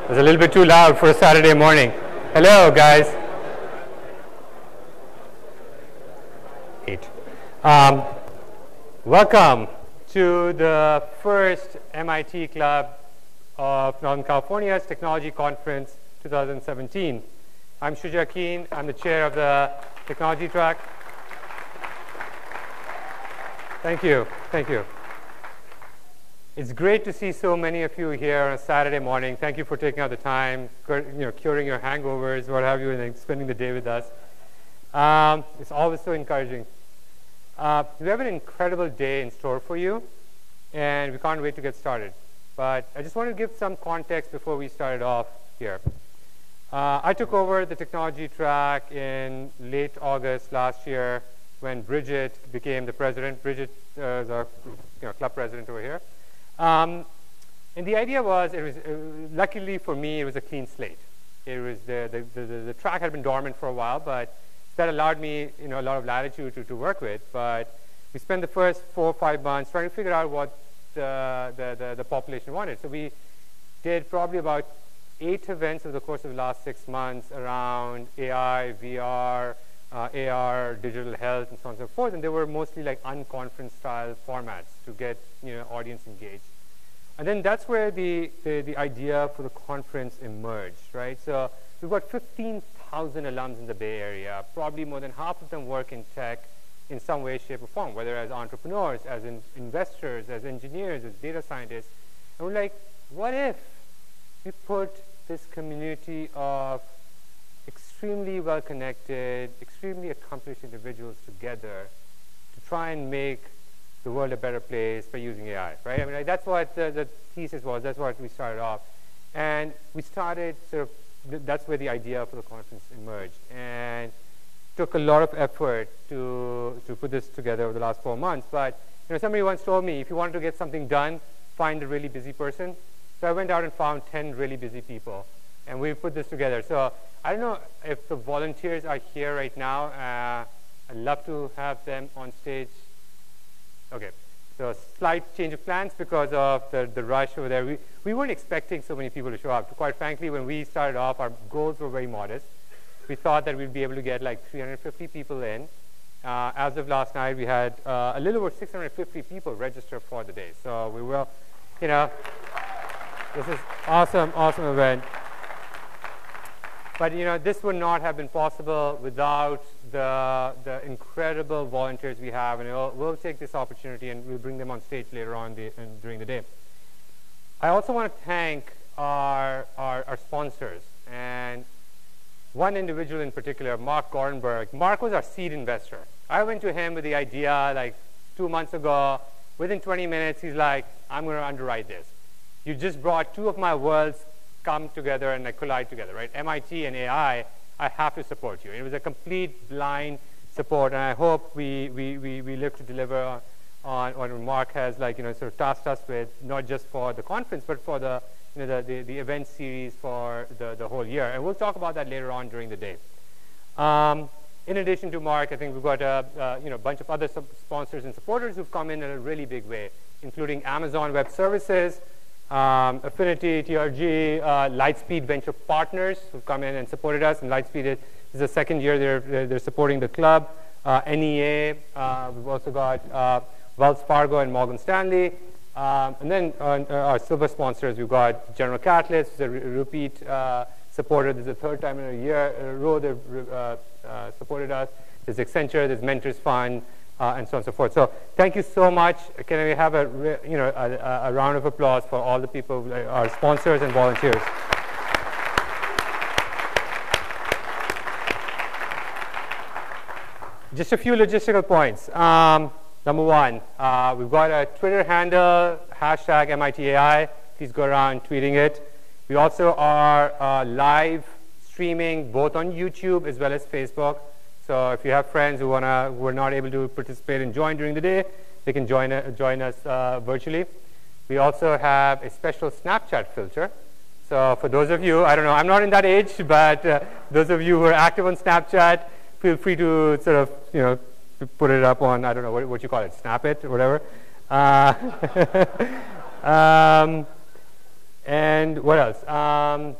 It was a little bit too loud for a Saturday morning. Hello, guys. 8. Welcome to the first MIT Club of Northern California's Technology Conference 2017. I'm Shuja Keen. I'm the chair of the technology track. Thank you. Thank you. It's great to see so many of you here on a Saturday morning. Thank you for taking out the time, curing your hangovers, what have you, and spending the day with us. It's always so encouraging. We have an incredible day in store for you, and we can't wait to get started. But I just want to give some context before we started off here. I took over the technology track in late August last year when Bridget became the president. Bridget is our club president over here. And the idea was, luckily for me, it was a clean slate. It was the track had been dormant for a while, but that allowed me a lot of latitude to work with. But we spent the first 4 or 5 months trying to figure out what the population wanted. So we did probably about 8 events over the course of the last 6 months around AI, VR, AR, digital health, and so on and so forth. And they were mostly like unconference style formats to get audience engaged. And then that's where the idea for the conference emerged, right? So we've got 15,000 alums in the Bay Area. Probably more than half of them work in tech in some way, shape, or form, whether as entrepreneurs, as investors, as engineers, as data scientists. And we're like, what if we put this community of extremely well-connected, extremely accomplished individuals together to try and make the world a better place by using AI, right? I mean, that's what the thesis was. That's what we started off. And we started that's where the idea for the conference emerged. And took a lot of effort to put this together over the last 4 months. But somebody once told me, if you wanted to get something done, find a really busy person. So I went out and found 10 really busy people. And we put this together. So I don't know if the volunteers are here right now. I'd love to have them on stage. Okay, so slight change of plans because of the rush over there. We weren't expecting so many people to show up. Quite frankly, when we started off, our goals were very modest. We thought that we'd be able to get like 350 people in. As of last night, we had a little over 650 people register for the day. So we will, this is awesome event. But this would not have been possible without the incredible volunteers we have, and we'll take this opportunity and we'll bring them on stage later on during the day. I also want to thank our sponsors, and one individual in particular, Mark Gorenberg. Mark was our seed investor. I went to him with the idea like 2 months ago. Within 20 minutes, he's like, I'm going to underwrite this. You just brought 2 of my worlds come together and collide together, right? MIT and AI, I have to support you. It was a complete blind support, and I hope we live to deliver on what Mark has sort of tasked us with, not just for the conference, but for the event series for the whole year. And we'll talk about that later on during the day. In addition to Mark, I think we've got a bunch of other sponsors and supporters who've come in a really big way, including Amazon Web Services, Affinity, TRG, Lightspeed Venture Partners who've come in and supported us. And Lightspeed is the second year they're supporting the club. NEA, we've also got Wells Fargo and Morgan Stanley. And then our silver sponsors, we've got General Catalyst, who's a repeat supporter. This is the 3rd time in a row they've supported us. There's Accenture, there's Mentors Fund, and so on and so forth. So thank you so much. Can we have a round of applause for all the people, our sponsors and volunteers. Just a few logistical points. Number 1, we've got a Twitter handle, #MITAI. Please go around tweeting it. We also are live streaming both on YouTube as well as Facebook. So if you have friends who are not able to participate and join during the day, they can join us virtually. We also have a special Snapchat filter. So for those of you, I don't know, I'm not in that age, but those of you who are active on Snapchat, feel free to sort of, put it up on, I don't know, what you call it, snap it or whatever. And what else?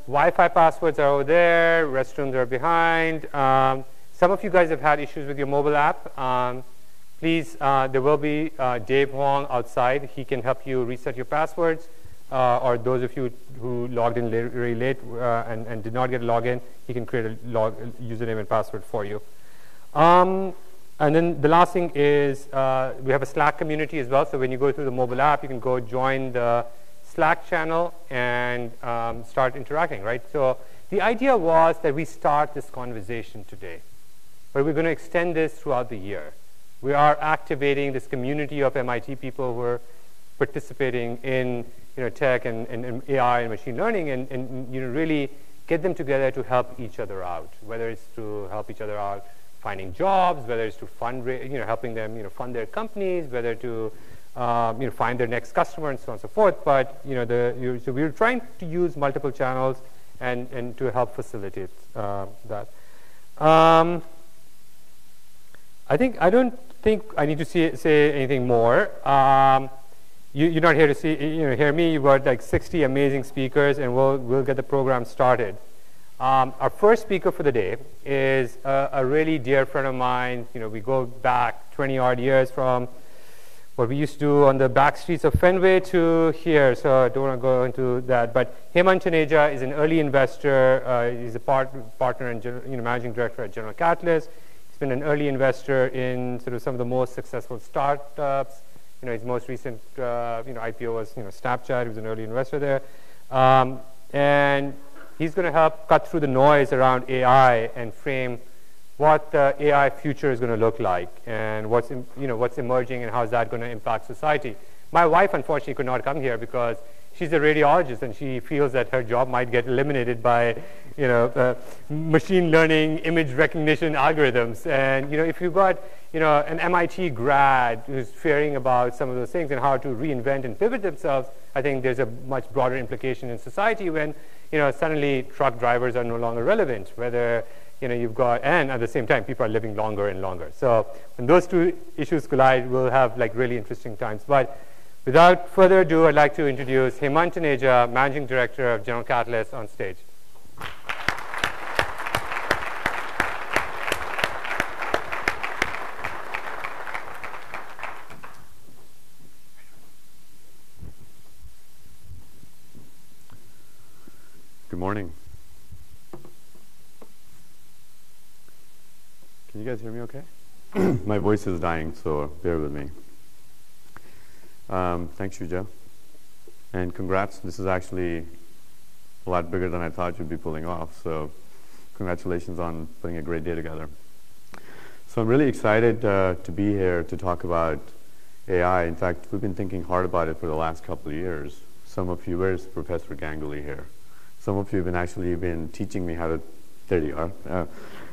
Wi-Fi passwords are over there. Restrooms are behind. Some of you guys have had issues with your mobile app. Please, there will be Dave Huang outside. He can help you reset your passwords. Or those of you who logged in very late and did not get a login, he can create a username and password for you. And then the last thing is we have a Slack community as well. So when you go through the mobile app, you can go join the Slack channel and start interacting, right? So the idea was that we start this conversation today, but we're going to extend this throughout the year. We are activating this community of MIT people who are participating in tech and AI and machine learning, and really get them together to help each other out, whether it's to help each other out finding jobs, whether it's to helping them fund their companies, whether to find their next customer and so on and so forth. But so we're trying to use multiple channels and to help facilitate that. I don't think I need to say anything more. You're not here to hear me. You've got like 60 amazing speakers, and we'll get the program started. Our first speaker for the day is a really dear friend of mine. We go back 20 odd years from what we used to do on the back streets of Fenway to here, so I don't want to go into that. But Hemant Taneja is an early investor. He's a partner and managing director at General Catalyst. He's been an early investor in sort of some of the most successful startups. His most recent IPO was Snapchat. He was an early investor there, and he's going to help cut through the noise around AI and frame what the AI future is going to look like, and what's emerging and how is that going to impact society. My wife, unfortunately, could not come here because she's a radiologist, and she feels that her job might get eliminated by machine learning image recognition algorithms. And if you've got an MIT grad who's fearing about some of those things and how to reinvent and pivot themselves, I think there's a much broader implication in society when suddenly truck drivers are no longer relevant, whether you've got, and at the same time people are living longer and longer. So when those two issues collide, we'll have like really interesting times. But without further ado, I'd like to introduce Hemant Taneja, Managing Director of General Catalyst, on stage. Good morning. Can you guys hear me okay? My voice is dying, so bear with me. Thanks, Shuja. And congrats. This is actually a lot bigger than I thought you'd be pulling off. So congratulations on putting a great day together. So I'm really excited to be here to talk about AI. In fact, we've been thinking hard about it for the last couple of years. Some of you, where's Professor Ganguly here? Some of you have actually been teaching me how to, there you are,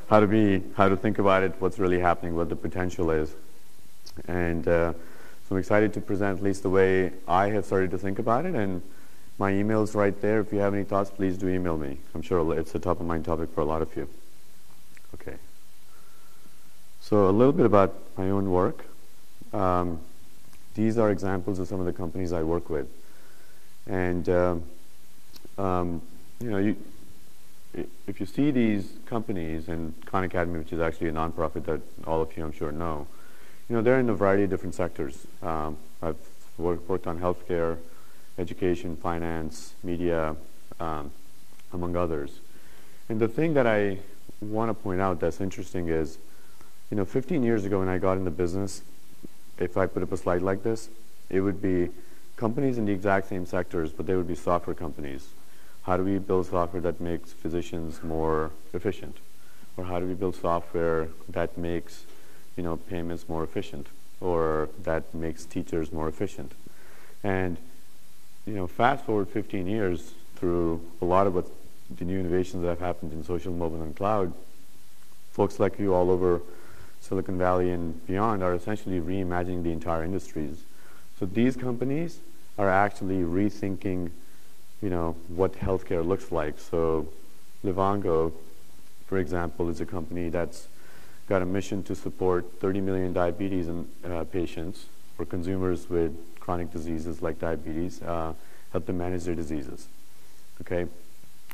how to think about it, what's really happening, what the potential is. And so I'm excited to present at least the way I have started to think about it, and my email's right there. If you have any thoughts, please do email me. I'm sure it's a top of mind topic for a lot of you. Okay. So a little bit about my own work. These are examples of some of the companies I work with. And if you see these companies, and Khan Academy, which is actually a nonprofit that all of you I'm sure know, they're in a variety of different sectors. I've worked on healthcare, education, finance, media, among others. And the thing that I want to point out that's interesting is, 15 years ago when I got into business, if I put up a slide like this, it would be companies in the exact same sectors, but they would be software companies. How do we build software that makes physicians more efficient? Or how do we build software that makes, payments more efficient? Or that makes teachers more efficient? And, fast forward 15 years through a lot of what the new innovations that have happened in social, mobile, and cloud, folks like you all over Silicon Valley and beyond are essentially reimagining the entire industries. So these companies are actually rethinking what healthcare looks like. So Livongo, for example, is a company that's got a mission to support 30 million diabetes patients, or consumers with chronic diseases like diabetes, help them manage their diseases. okay?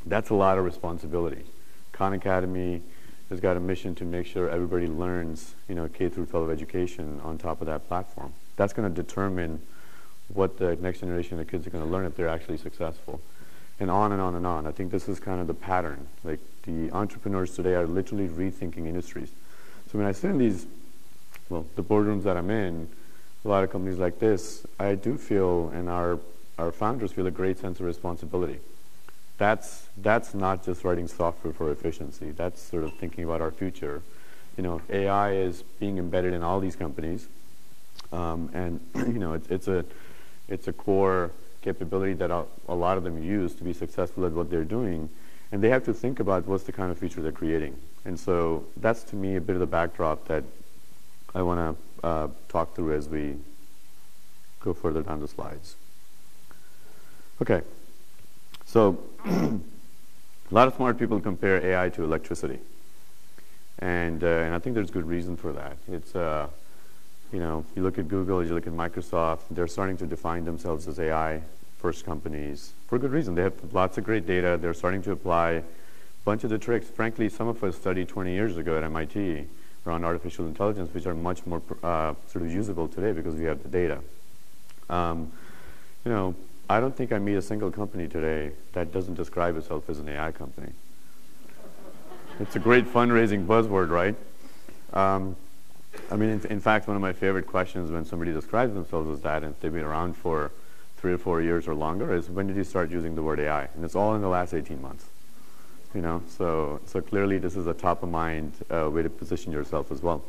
That's a lot of responsibility. Khan Academy has got a mission to make sure everybody learns, K through 12 education on top of that platform. That's going to determine what the next generation of kids are going to learn if they're actually successful. And on and on and on. I think this is kind of the pattern. Like, the entrepreneurs today are literally rethinking industries. So when I sit in these, the boardrooms that I'm in, a lot of companies like this, I do feel, and our founders feel, a great sense of responsibility. That's not just writing software for efficiency. That's sort of thinking about our future. AI is being embedded in all these companies, and it's a core capability that a lot of them use to be successful at what they're doing, and they have to think about what's the kind of future they're creating. And so that's, to me, a bit of the backdrop that I want to talk through as we go further down the slides. Okay, so a lot of smart people compare AI to electricity, and I think there's good reason for that. It's you look at Google, you look at Microsoft, they're starting to define themselves as AI-first companies for good reason. They have lots of great data. They're starting to apply a bunch of the tricks. Frankly, some of us studied 20 years ago at MIT around artificial intelligence, which are much more sort of usable today because we have the data. I don't think I meet a single company today that doesn't describe itself as an AI company. It's a great fundraising buzzword, right? In fact, one of my favorite questions when somebody describes themselves as that, and if they've been around for 3 or 4 years or longer, is, when did you start using the word AI? And it's all in the last 18 months. So clearly this is a top-of-mind way to position yourself as well.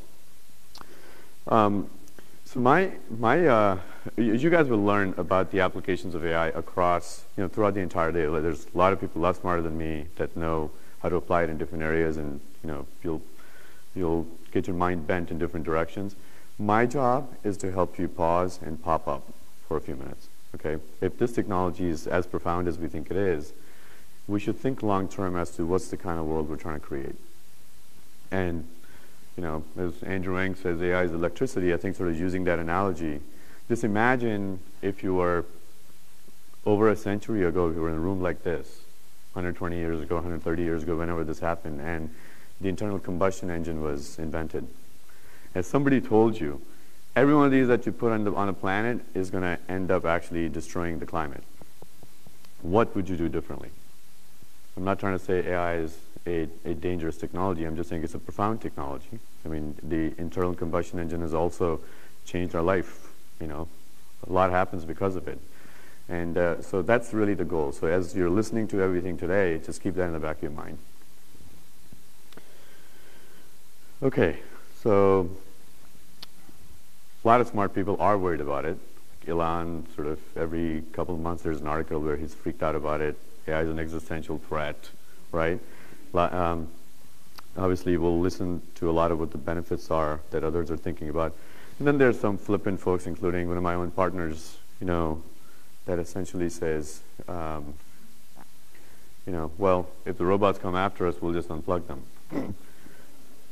You guys will learn about the applications of AI across, throughout the entire day. There's a lot of people a lot smarter than me that know how to apply it in different areas, and you'll get your mind bent in different directions. My job is to help you pause and pop up for a few minutes. Okay, if this technology is as profound as we think it is, we should think long term as to what's the kind of world we're trying to create. And as Andrew Ng says, AI is electricity. I think sort of using that analogy, just imagine if you were over a century ago, you were in a room like this, 120 years ago, 130 years ago, whenever this happened, and the internal combustion engine was invented. As somebody told you, every one of these that you put on a planet is going to end up actually destroying the climate. What would you do differently? I'm not trying to say AI is a dangerous technology. I'm just saying it's a profound technology. The internal combustion engine has also changed our life. A lot happens because of it. And so that's really the goal. So as you're listening to everything today, just keep that in the back of your mind. Okay, so a lot of smart people are worried about it. Elon, sort of every couple of months there's an article where he's freaked out about it. AI is an existential threat, right? Obviously, we'll listen to a lot of what the benefits are that others are thinking about. And then there's some flippant folks, including one of my own partners, that essentially says, well, if the robots come after us, we'll just unplug them.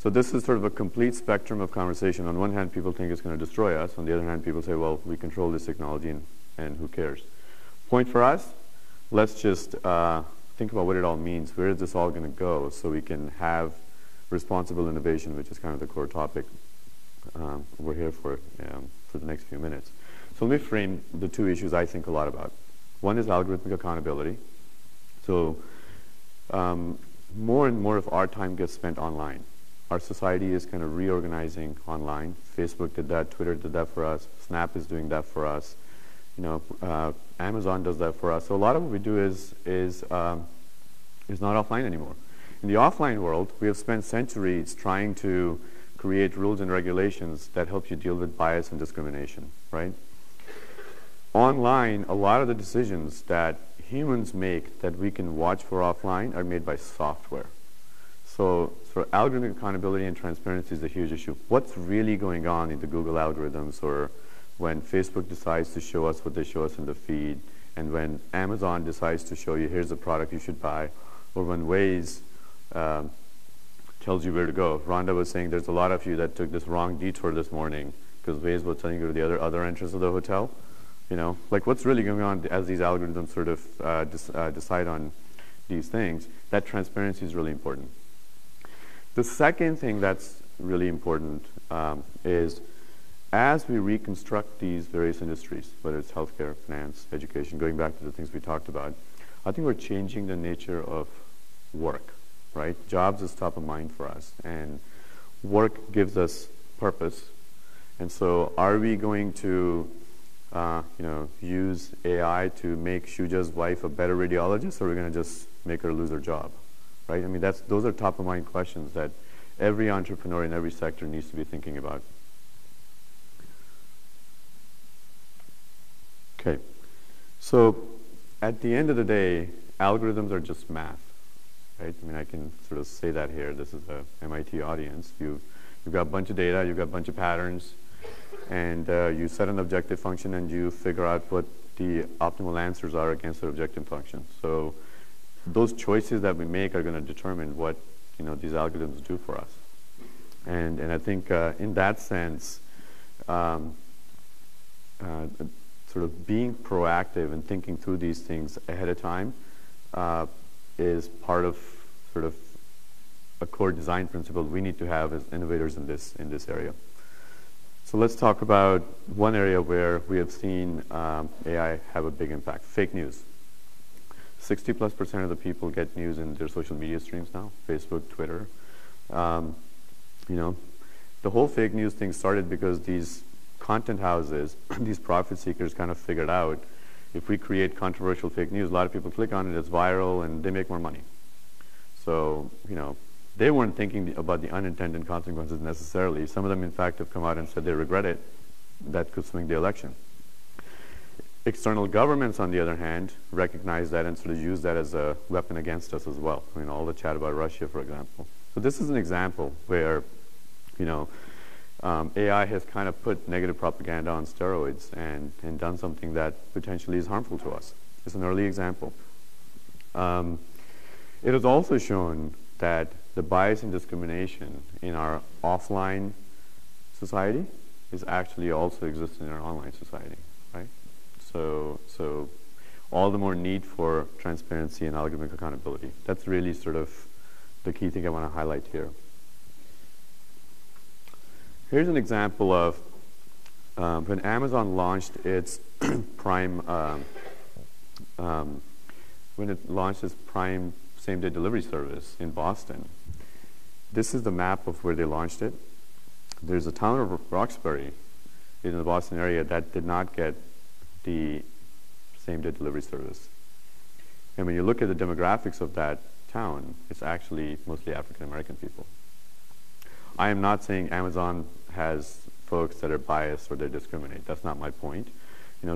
So this is sort of a complete spectrum of conversation. On one hand, people think it's going to destroy us. On the other hand, people say, well, we control this technology, and who cares? Point for us, let's just think about what it all means. Where is this all going to go so we can have responsible innovation, which is kind of the core topic we're here for the next few minutes. So let me frame the two issues I think a lot about. One is algorithmic accountability. So more and more of our time gets spent online. Our society is kind of reorganizing online. Facebook did that, Twitter did that for us, Snap is doing that for us. Amazon does that for us. So a lot of what we do is not offline anymore. In the offline world, we have spent centuries trying to create rules and regulations that help you deal with bias and discrimination, right? Online, a lot of the decisions that humans make that we can watch for offline are made by software. So algorithmic accountability and transparency is a huge issue. What's really going on in the Google algorithms, or when Facebook decides to show us what they show us in the feed, and when Amazon decides to show you, here's the product you should buy, or when Waze tells you where to go. Rhonda was saying there's a lot of you that took this wrong detour this morning because Waze was telling you to the other entrance of the hotel. like what's really going on as these algorithms sort of decide on these things. That transparency is really important. The second thing that's really important is as we reconstruct these various industries, whether it's healthcare, finance, education, going back to the things we talked about, I think we're changing the nature of work, right? Jobs is top of mind for us, and work gives us purpose. And so are we going to use AI to make Shuja's wife a better radiologist, or are we going to just make her lose her job, right? I mean, those are top of mind questions that every entrepreneur in every sector needs to be thinking about. Okay, so at the end of the day, algorithms are just math, right? I mean, I can sort of say that here. This is a MIT audience. You've got a bunch of data, you've got a bunch of patterns, and you set an objective function and you figure out what the optimal answers are against the objective function. So those choices that we make are going to determine what these algorithms do for us. And I think in that sense, sort of being proactive and thinking through these things ahead of time is part of sort of a core design principle we need to have as innovators in this area. So let's talk about one area where we have seen AI have a big impact: fake news. 60+% of the people get news in their social media streams now, Facebook, Twitter. The whole fake news thing started because these content houses, these profit seekers kind of figured out if we create controversial fake news, a lot of people click on it, it's viral, and they make more money. So, they weren't thinking about the unintended consequences necessarily. Some of them, in fact, have come out and said they regret it. That could swing the election. External governments, on the other hand, recognize that and sort of use that as a weapon against us as well. I mean, all the chat about Russia, for example. So this is an example where, AI has kind of put negative propaganda on steroids and done something that potentially is harmful to us. It's an early example. It has also shown that the bias and discrimination in our offline society is actually also exists in our online society, right? So all the more need for transparency and algorithmic accountability. That's really sort of the key thing I want to highlight here. Here's an example of when Amazon launched its Prime, when it launched its Prime same-day delivery service in Boston. This is the map of where they launched it. There's a town of Roxbury in the Boston area that did not get the same-day delivery service. And when you look at the demographics of that town, it's actually mostly African-American people. I am not saying Amazon has folks that are biased or they discriminate. That's not my point.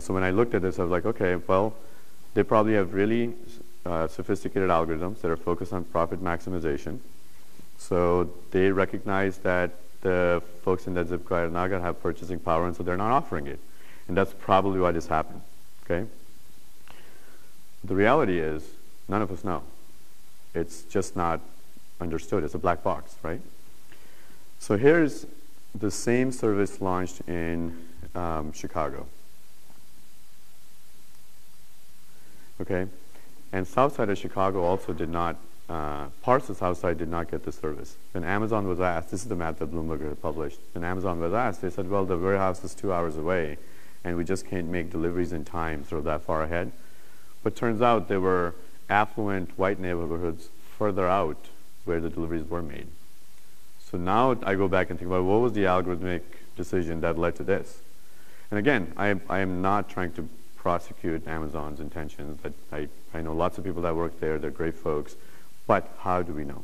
So when I looked at this, I was like, okay, well, they probably have really sophisticated algorithms that are focused on profit maximization. So they recognize that the folks in that zip code are not going to have purchasing power, and so they're not offering it. And that's probably why this happened. Okay. The reality is, none of us know. It's just not understood. It's a black box, right? So here's the same service launched in Chicago. Okay, and south side of Chicago also did not, parts of south side did not get the service. When Amazon was asked, this is the map that Bloomberg had published, when Amazon was asked, they said, well, the warehouse is 2 hours away, and we just can't make deliveries in time sort of that far ahead. But turns out there were affluent white neighborhoods further out where the deliveries were made. So now I go back and think about what was the algorithmic decision that led to this. And again, I am not trying to prosecute Amazon's intentions. I know lots of people that work there. They're great folks. But how do we know?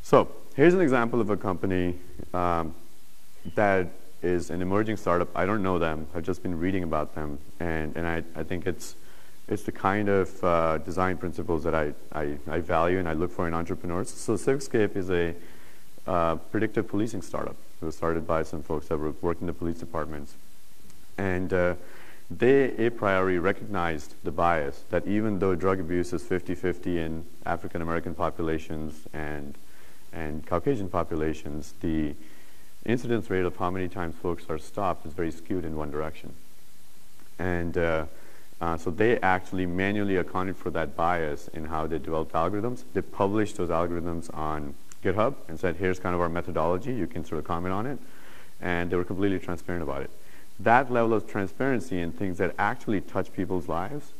So here's an example of a company that is an emerging startup. I don't know them. I've just been reading about them. And I think it's the kind of design principles that I value and I look for in entrepreneurs. So Civscape is a predictive policing startup. It was started by some folks that worked in the police departments. And they a priori recognized the bias that even though drug abuse is 50-50 in African American populations and Caucasian populations, the incidence rate of how many times folks are stopped is very skewed in one direction. And so they actually manually accounted for that bias in how they developed algorithms. They published those algorithms on GitHub and said, here's kind of our methodology. You can sort of comment on it. And they were completely transparent about it. That level of transparency in things that actually touch people's lives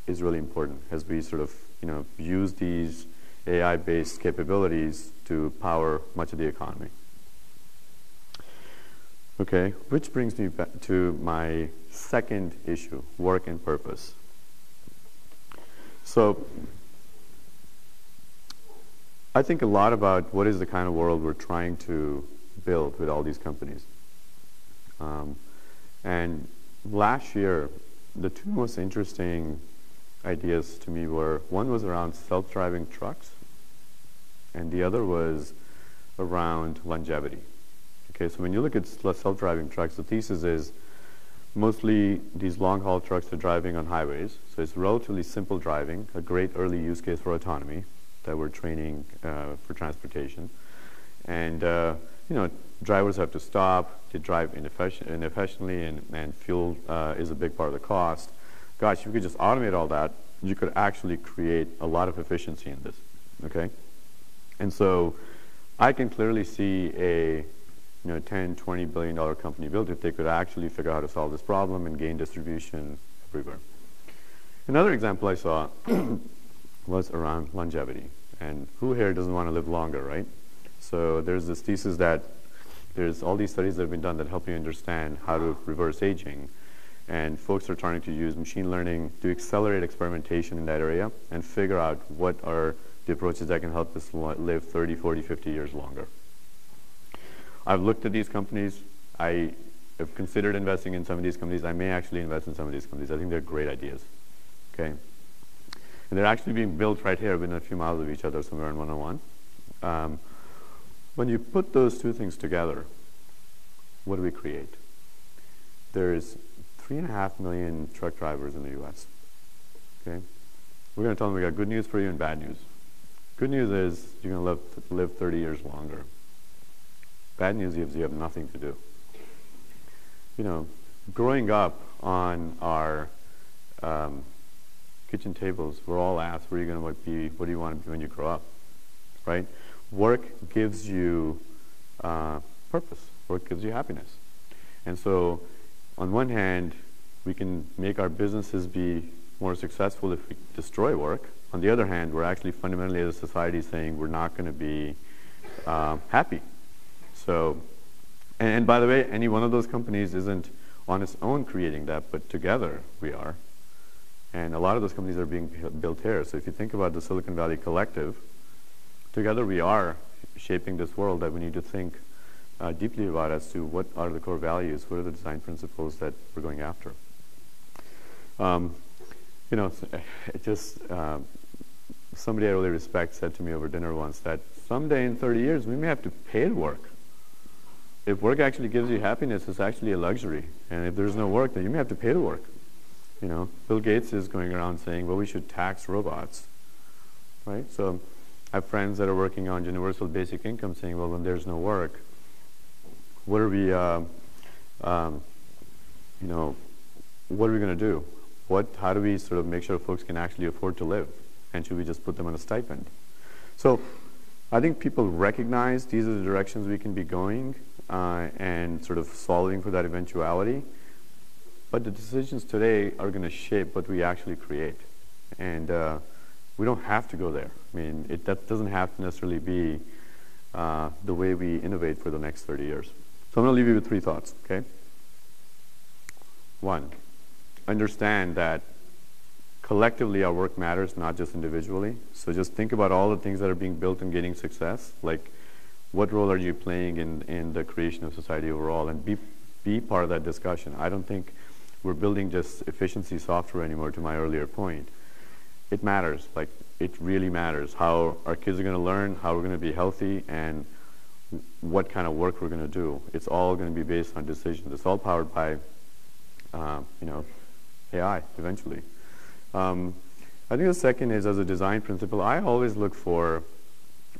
is really important as we sort of use these AI-based capabilities to power much of the economy. Okay, which brings me back to my second issue, work and purpose. So I think a lot about what is the kind of world we're trying to build with all these companies. And last year, the two most interesting ideas to me were, one was around self-driving trucks, and the other was around longevity. Okay, so when you look at self-driving trucks, the thesis is mostly these long-haul trucks are driving on highways, so it's relatively simple driving, a great early use case for autonomy that we're training for transportation. And drivers have to stop, they drive inefficiently, and fuel is a big part of the cost. Gosh, if you could just automate all that, you could actually create a lot of efficiency in this, okay? And so I can clearly see a $10, $20 billion company built if they could actually figure out how to solve this problem and gain distribution everywhere. Another example I saw was around longevity. And who here doesn't want to live longer, right? So there's this thesis that there's all these studies that have been done that help you understand how to reverse aging. And folks are trying to use machine learning to accelerate experimentation in that area and figure out what are the approaches that can help us live 30, 40, 50 years longer. I've looked at these companies. I have considered investing in some of these companies. I may actually invest in some of these companies. I think they're great ideas, okay? And they're actually being built right here within a few miles of each other, somewhere in 101. When you put those two things together, what do we create? There's 3.5 million truck drivers in the U.S., okay? We're going to tell them we got good news for you and bad news. Good news is you're going to live 30 years longer. Bad news is you have nothing to do. Growing up on our kitchen tables, we're all asked, what are you going to be? What do you want to be when you grow up? Right? Work gives you purpose. Work gives you happiness. And so, on one hand, we can make our businesses be more successful if we destroy work. On the other hand, we're actually fundamentally as a society saying we're not going to be happy. So, and by the way, any one of those companies isn't on its own creating that, but together we are. And a lot of those companies are being built here. So if you think about the Silicon Valley Collective, together we are shaping this world that we need to think deeply about as to what are the core values, what are the design principles that we're going after. Somebody I really respect said to me over dinner once that someday in 30 years we may have to pay to work. If work actually gives you happiness, it's actually a luxury. And if there's no work, then you may have to pay to work. Bill Gates is going around saying, well, we should tax robots, right? So I have friends that are working on universal basic income saying, well, when there's no work, what are we, what are we going to do? How do we sort of make sure folks can actually afford to live? And should we just put them on a stipend? So I think people recognize these are the directions we can be going and sort of solving for that eventuality. But the decisions today are going to shape what we actually create. And we don't have to go there. I mean, that doesn't have to necessarily be the way we innovate for the next 30 years. So I'm going to leave you with 3 thoughts, okay? 1, understand that collectively our work matters, not just individually. So just think about all the things that are being built and gaining success. Like, what role are you playing in the creation of society overall? And be part of that discussion. I don't think we're building just efficiency software anymore, to my earlier point. It matters. Like, it really matters how our kids are going to learn, how we're going to be healthy, and what kind of work we're going to do. It's all going to be based on decisions. It's all powered by, AI eventually. I think the second is, as a design principle, I always look for,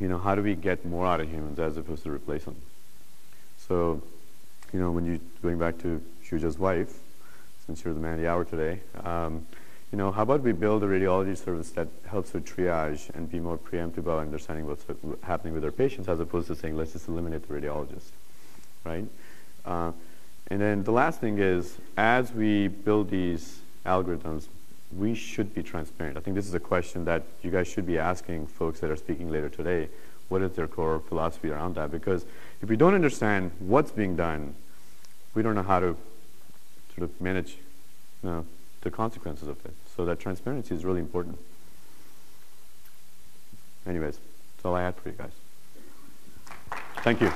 how do we get more out of humans as opposed to replace them? So, when you, going back to Shuja's wife, since you're the man of the hour today, how about we build a radiology service that helps with triage and be more preemptive about understanding what's happening with our patients, as opposed to saying, let's just eliminate the radiologist, right? And then the last thing is, as we build these algorithms, we should be transparent. I think this is a question that you guys should be asking folks that are speaking later today. What is their core philosophy around that? Because if we don't understand what's being done, we don't know how to sort of manage the consequences of it. So that transparency is really important. Anyways, that's all I had for you guys. Thank you.